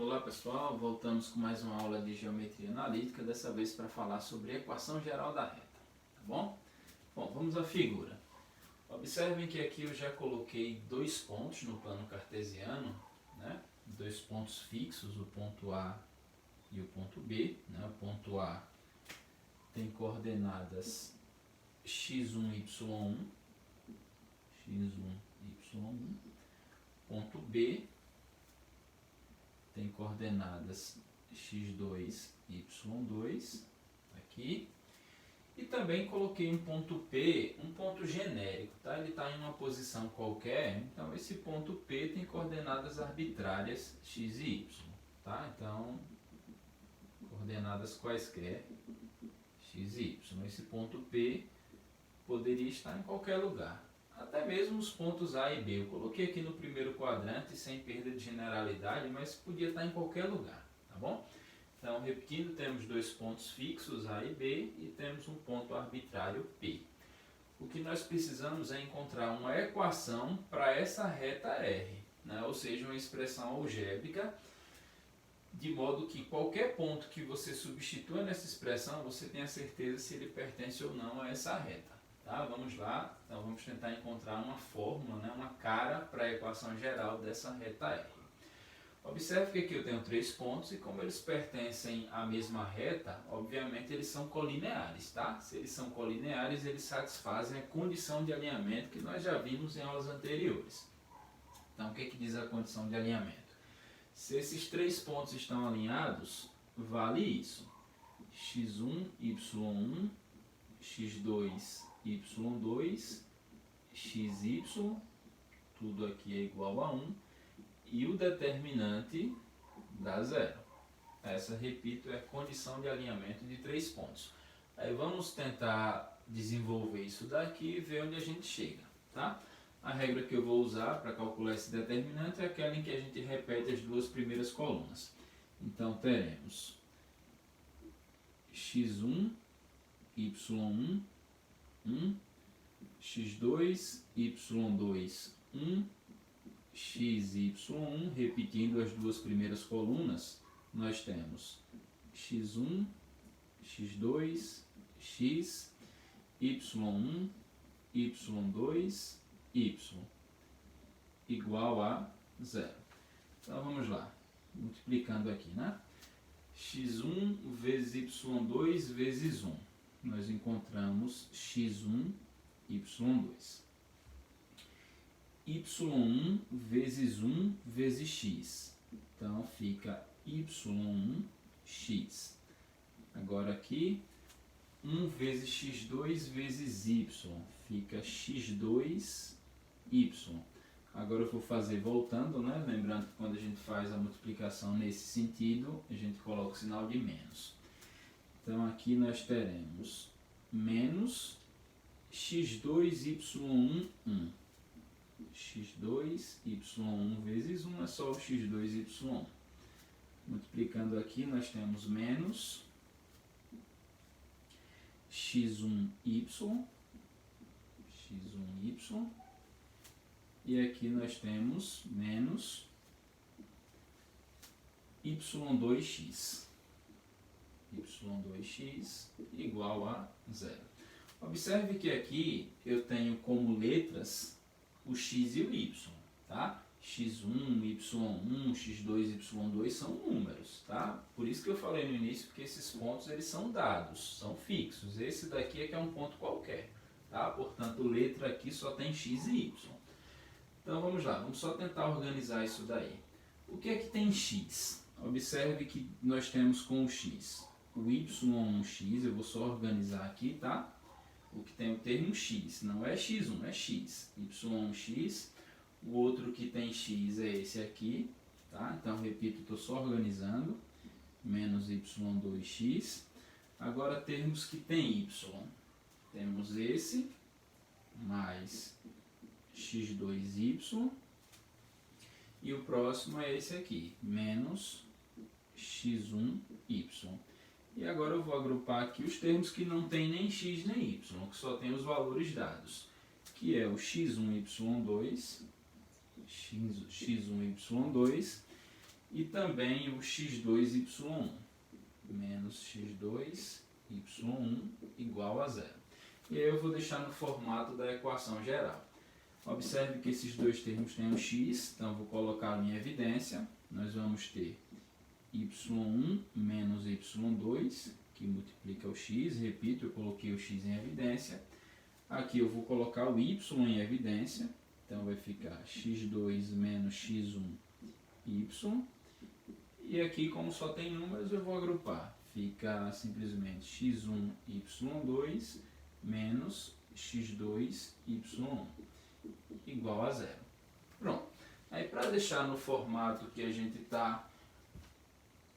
Olá pessoal, voltamos com mais uma aula de geometria analítica, dessa vez para falar sobre a equação geral da reta, tá bom? Bom, vamos à figura. Observem que aqui eu já coloquei dois pontos no plano cartesiano, né? Dois pontos fixos, o ponto A e o ponto B, né? O ponto A tem coordenadas x1, y1, ponto B tem coordenadas x2, y2, aqui. E também coloquei um ponto P, um ponto genérico, tá? Ele está em uma posição qualquer, então esse ponto P tem coordenadas arbitrárias x e y, tá? Então, coordenadas quaisquer x e y. Esse ponto P poderia estar em qualquer lugar. Até mesmo os pontos A e B. Eu coloquei aqui no primeiro quadrante sem perda de generalidade, mas podia estar em qualquer lugar, tá bom? Então, repetindo, temos dois pontos fixos, A e B, e temos um ponto arbitrário P. O que nós precisamos é encontrar uma equação para essa reta R, né? Ou seja, uma expressão algébrica, de modo que qualquer ponto que você substitua nessa expressão, você tenha certeza se ele pertence ou não a essa reta. Tá? Vamos lá, então vamos tentar encontrar uma fórmula, né, uma cara para a equação geral dessa reta R. Observe que aqui eu tenho três pontos e como eles pertencem à mesma reta, obviamente eles são colineares, tá? Se eles são colineares, eles satisfazem a condição de alinhamento que nós já vimos em aulas anteriores. Então, o que diz a condição de alinhamento? Se esses três pontos estão alinhados, vale isso. x1, y1, x2, y2, xy, tudo aqui é igual a 1, e o determinante dá zero. Essa, repito, é a condição de alinhamento de três pontos. Aí vamos tentar desenvolver isso daqui e ver onde a gente chega, tá? A regra que eu vou usar para calcular esse determinante é aquela em que a gente repete as duas primeiras colunas. Então, teremos x1, y1, 1, x2, y2, 1, xy1, repetindo as duas primeiras colunas, nós temos x1, x2, x, y1, y2, y, igual a zero. Então vamos lá, multiplicando aqui, né? x1 vezes y2 vezes 1. Nós encontramos x1, y2. y1 vezes 1 vezes x. Então, fica y1x. Agora aqui, 1 vezes x2 vezes y. Fica x2y. Agora eu vou fazer voltando, né? Lembrando que quando a gente faz a multiplicação nesse sentido, a gente coloca o sinal de menos. Então, aqui nós teremos menos x2y1, 1. x2y1 vezes 1 é só o x2y1. Multiplicando aqui, nós temos menos x1y, e aqui nós temos menos y2x. y2x igual a zero. Observe que aqui eu tenho como letras o x e o y, tá? x1, y1, x2, y2 são números, tá? Por isso que eu falei no início que esses pontos eles são dados, são fixos. Esse daqui é que é um ponto qualquer, tá? Portanto, letra aqui só tem x e y. Então vamos lá, vamos só tentar organizar isso daí. O que é que tem x? Observe que nós temos com o x o y1x, eu vou só organizar aqui, tá? O que tem o termo x, não é x1, é x. y1x, o outro que tem x é esse aqui, tá? Então, repito, estou só organizando, menos y2x. Agora, termos que tem y, temos esse, mais x2y, e o próximo é esse aqui, menos x1y. E agora eu vou agrupar aqui os termos que não tem nem x nem y, que só tem os valores dados, que é o x1y2, e também o x2y1 menos x2y1 igual a zero. E aí eu vou deixar no formato da equação geral. Observe que esses dois termos têm um x, então eu vou colocá-lo em evidência. Nós vamos ter y1 menos y2, que multiplica o x. Repito, eu coloquei o x em evidência. Aqui eu vou colocar o y em evidência, então vai ficar x2 menos x1y. E aqui, como só tem números, eu vou agrupar. Fica simplesmente x1y2 menos x2y1 igual a zero. Pronto. Aí, para deixar no formato que a gente está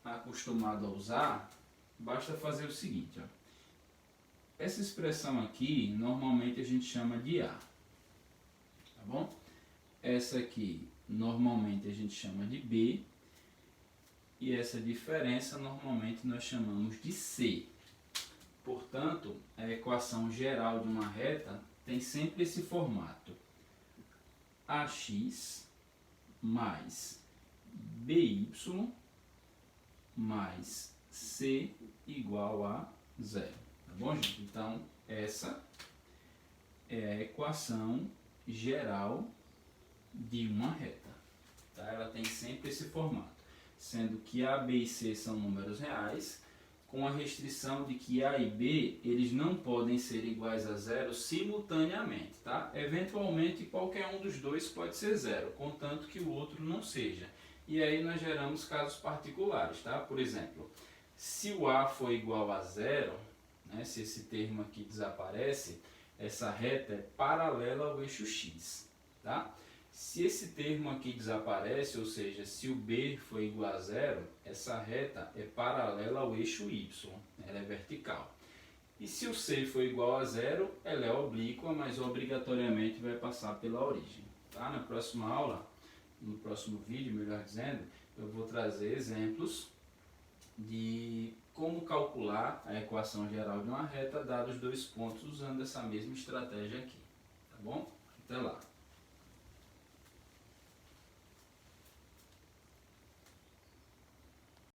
acostumado a usar, basta fazer o seguinte, ó. Essa expressão aqui, normalmente a gente chama de A, tá bom? Essa aqui, normalmente a gente chama de B, e essa diferença, normalmente nós chamamos de C. Portanto, a equação geral de uma reta tem sempre esse formato: AX mais BY mais C igual a zero. Tá bom, gente? Então, essa é a equação geral de uma reta. Tá? Ela tem sempre esse formato, sendo que A, B e C são números reais, com a restrição de que A e B eles não podem ser iguais a zero simultaneamente. Tá? Eventualmente, qualquer um dos dois pode ser zero, contanto que o outro não seja. E aí nós geramos casos particulares. Tá? Por exemplo, se o A for igual a zero, né, se esse termo aqui desaparece, essa reta é paralela ao eixo x. Tá? Se esse termo aqui desaparece, ou seja, se o B for igual a zero, essa reta é paralela ao eixo y, ela é vertical. E se o C for igual a zero, ela é oblíqua, mas obrigatoriamente vai passar pela origem. Tá? Na próxima aula, no próximo vídeo, melhor dizendo, eu vou trazer exemplos de como calcular a equação geral de uma reta dados dois pontos usando essa mesma estratégia aqui. Tá bom? Até lá!